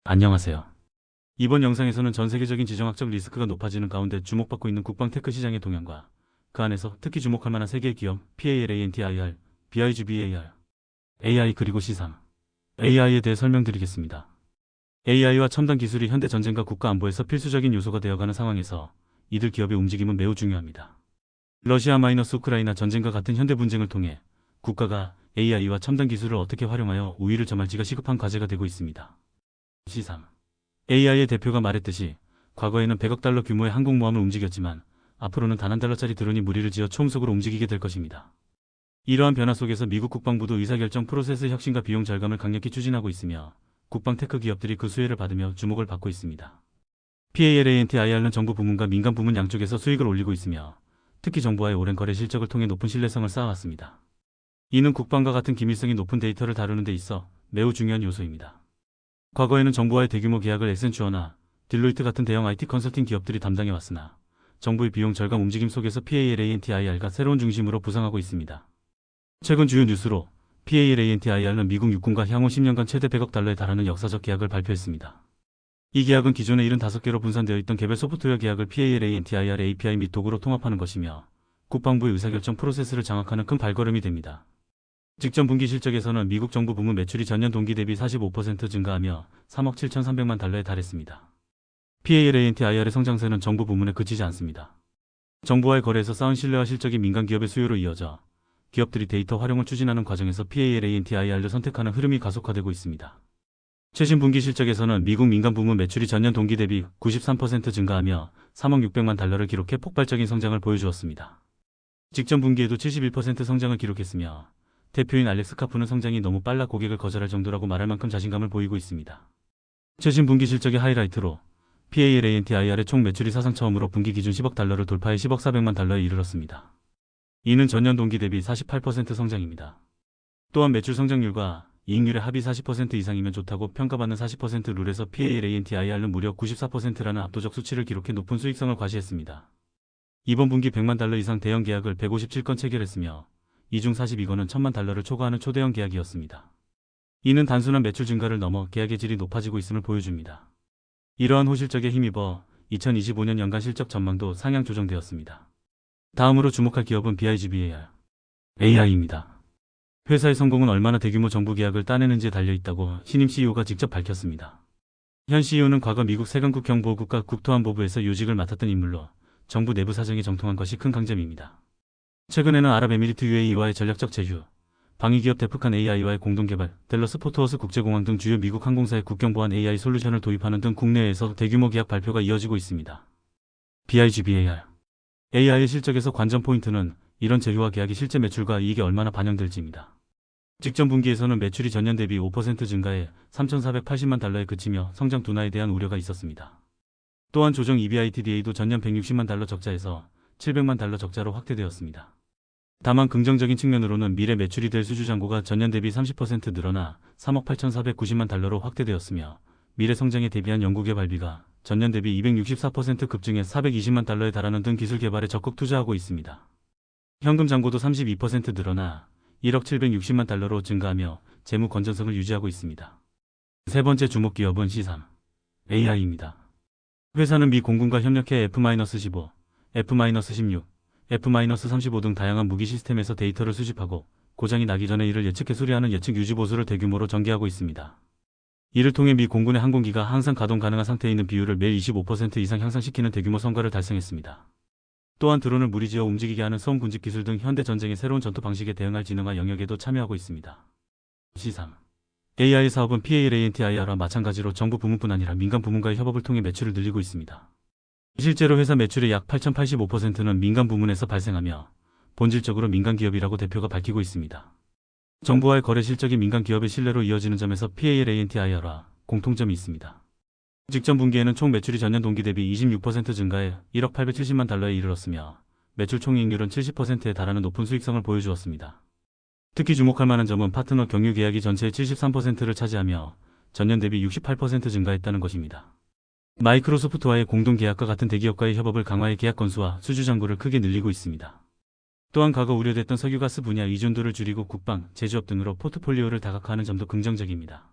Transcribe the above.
안녕하세요. 이번 영상에서는 전 세계적인 지정학적 리스크가 높아지는 가운데 주목받고 있는 국방 테크 시장의 동향과 그 안에서 특히 주목할 만한 세 개의 기업 PALANTIR, BIGBAR, AI 그리고 C3, AI에 대해 설명드리겠습니다. AI와 첨단 기술이 현대 전쟁과 국가 안보에서 필수적인 요소가 되어가는 상황에서 이들 기업의 움직임은 매우 중요합니다. 러시아-우크라이나 전쟁과 같은 현대 분쟁을 통해 국가가 AI와 첨단 기술을 어떻게 활용하여 우위를 점할지가 시급한 과제가 되고 있습니다. C3. AI의 대표가 말했듯이 과거에는 100억 달러 규모의 항공모함을 움직였지만 앞으로는 단 $1짜리 드론이 무리를 지어 초음속으로 움직이게 될 것입니다. 이러한 변화 속에서 미국 국방부도 의사결정 프로세스 혁신과 비용 절감을 강력히 추진하고 있으며 국방 테크 기업들이 그 수혜를 받으며 주목을 받고 있습니다. PALANTIR는 정부 부문과 민간 부문 양쪽에서 수익을 올리고 있으며 특히 정부와의 오랜 거래 실적을 통해 높은 신뢰성을 쌓아왔습니다. 이는 국방과 같은 기밀성이 높은 데이터를 다루는 데 있어 매우 중요한 요소입니다. 과거에는 정부와의 대규모 계약을 액센추어나 딜로이트 같은 대형 IT 컨설팅 기업들이 담당해왔으나 정부의 비용 절감 움직임 속에서 PALANTIR가 새로운 중심으로 부상하고 있습니다. 최근 주요 뉴스로 PALANTIR는 미국 육군과 향후 10년간 최대 100억 달러에 달하는 역사적 계약을 발표했습니다. 이 계약은 기존의 75개로 분산되어 있던 개별 소프트웨어 계약을 PALANTIR API 및 도구로 통합하는 것이며 국방부의 의사결정 프로세스를 장악하는 큰 발걸음이 됩니다. 직전 분기 실적에서는 미국 정부 부문 매출이 전년 동기 대비 45% 증가하며 3억 7,300만 달러에 달했습니다. PALANTIR의 성장세는 정부 부문에 그치지 않습니다. 정부와의 거래에서 쌓은 신뢰와 실적이 민간 기업의 수요로 이어져 기업들이 데이터 활용을 추진하는 과정에서 PALANTIR를 선택하는 흐름이 가속화되고 있습니다. 최신 분기 실적에서는 미국 민간 부문 매출이 전년 동기 대비 93% 증가하며 3억 600만 달러를 기록해 폭발적인 성장을 보여주었습니다. 직전 분기에도 71% 성장을 기록했으며 대표인 알렉스 카프는 성장이 너무 빨라 고객을 거절할 정도라고 말할 만큼 자신감을 보이고 있습니다. 최신 분기 실적의 하이라이트로 PALANTIR의 총 매출이 사상 처음으로 분기 기준 10억 달러를 돌파해 10억 400만 달러에 이르렀습니다. 이는 전년 동기 대비 48% 성장입니다. 또한 매출 성장률과 이익률의 합이 40% 이상이면 좋다고 평가받는 40% 룰에서 PALANTIR는 무려 94%라는 압도적 수치를 기록해 높은 수익성을 과시했습니다. 이번 분기 100만 달러 이상 대형 계약을 157건 체결했으며 이 중 42건은 1000만 달러를 초과하는 초대형 계약이었습니다. 이는 단순한 매출 증가를 넘어 계약의 질이 높아지고 있음을 보여줍니다. 이러한 호실적에 힘입어 2025년 연간 실적 전망도 상향 조정되었습니다. 다음으로 주목할 기업은 BIGBAR, AI입니다. 회사의 성공은 얼마나 대규모 정부 계약을 따내는지에 달려있다고 신임 CEO가 직접 밝혔습니다. 현 CEO는 과거 미국 세관국경보국과 국토안보부에서 요직을 맡았던 인물로 정부 내부 사정이 정통한 것이 큰 강점입니다. 최근에는 아랍에미리트 UAE와의 전략적 제휴, 방위기업 데프칸 AI와의 공동개발, 댈러스 포트워스 국제공항 등 주요 미국 항공사의 국경보안 AI 솔루션을 도입하는 등 국내에서 대규모 계약 발표가 이어지고 있습니다. BIGBAR, AI의 실적에서 관전 포인트는 이런 제휴와 계약이 실제 매출과 이익에 얼마나 반영될지입니다. 직전 분기에서는 매출이 전년 대비 5% 증가해 3,480만 달러에 그치며 성장 둔화에 대한 우려가 있었습니다. 또한 조정 EBITDA도 전년 160만 달러 적자에서 700만 달러 적자로 확대되었습니다. 다만 긍정적인 측면으로는 미래 매출이 될 수주 잔고가 전년 대비 30% 늘어나 3억 8,490만 달러로 확대되었으며 미래 성장에 대비한 연구개발비가 전년 대비 264% 급증해 420만 달러에 달하는 등 기술 개발에 적극 투자하고 있습니다. 현금 잔고도 32% 늘어나 1억 760만 달러로 증가하며 재무 건전성을 유지하고 있습니다. 세 번째 주목 기업은 C3, AI입니다. 회사는 미 공군과 협력해 F-15, F-16, F-35 등 다양한 무기 시스템에서 데이터를 수집하고 고장이 나기 전에 이를 예측해 수리하는 예측 유지 보수를 대규모로 전개하고 있습니다. 이를 통해 미 공군의 항공기가 항상 가동 가능한 상태에 있는 비율을 매일 25% 이상 향상시키는 대규모 성과를 달성했습니다. 또한 드론을 무리지어 움직이게 하는 소음 군집 기술 등 현대 전쟁의 새로운 전투 방식에 대응할 진흥화 영역에도 참여하고 있습니다. C3, AI 사업은 PALANTIR와 마찬가지로 정부 부문뿐 아니라 민간 부문과의 협업을 통해 매출을 늘리고 있습니다. 실제로 회사 매출의 약 8,085%는 민간 부문에서 발생하며 본질적으로 민간 기업이라고 대표가 밝히고 있습니다. 정부와의 거래 실적이 민간 기업의 신뢰로 이어지는 점에서 PALANTIR와 공통점이 있습니다. 직전 분기에는 총 매출이 전년 동기 대비 26% 증가해 1억 870만 달러에 이르렀으며 매출 총이익률은 70%에 달하는 높은 수익성을 보여주었습니다. 특히 주목할 만한 점은 파트너 경유 계약이 전체의 73%를 차지하며 전년 대비 68% 증가했다는 것입니다. 마이크로소프트와의 공동 계약과 같은 대기업과의 협업을 강화해 계약 건수와 수주 잔고를 크게 늘리고 있습니다. 또한 과거 우려됐던 석유가스 분야 의존도를 줄이고 국방, 제조업 등으로 포트폴리오를 다각화하는 점도 긍정적입니다.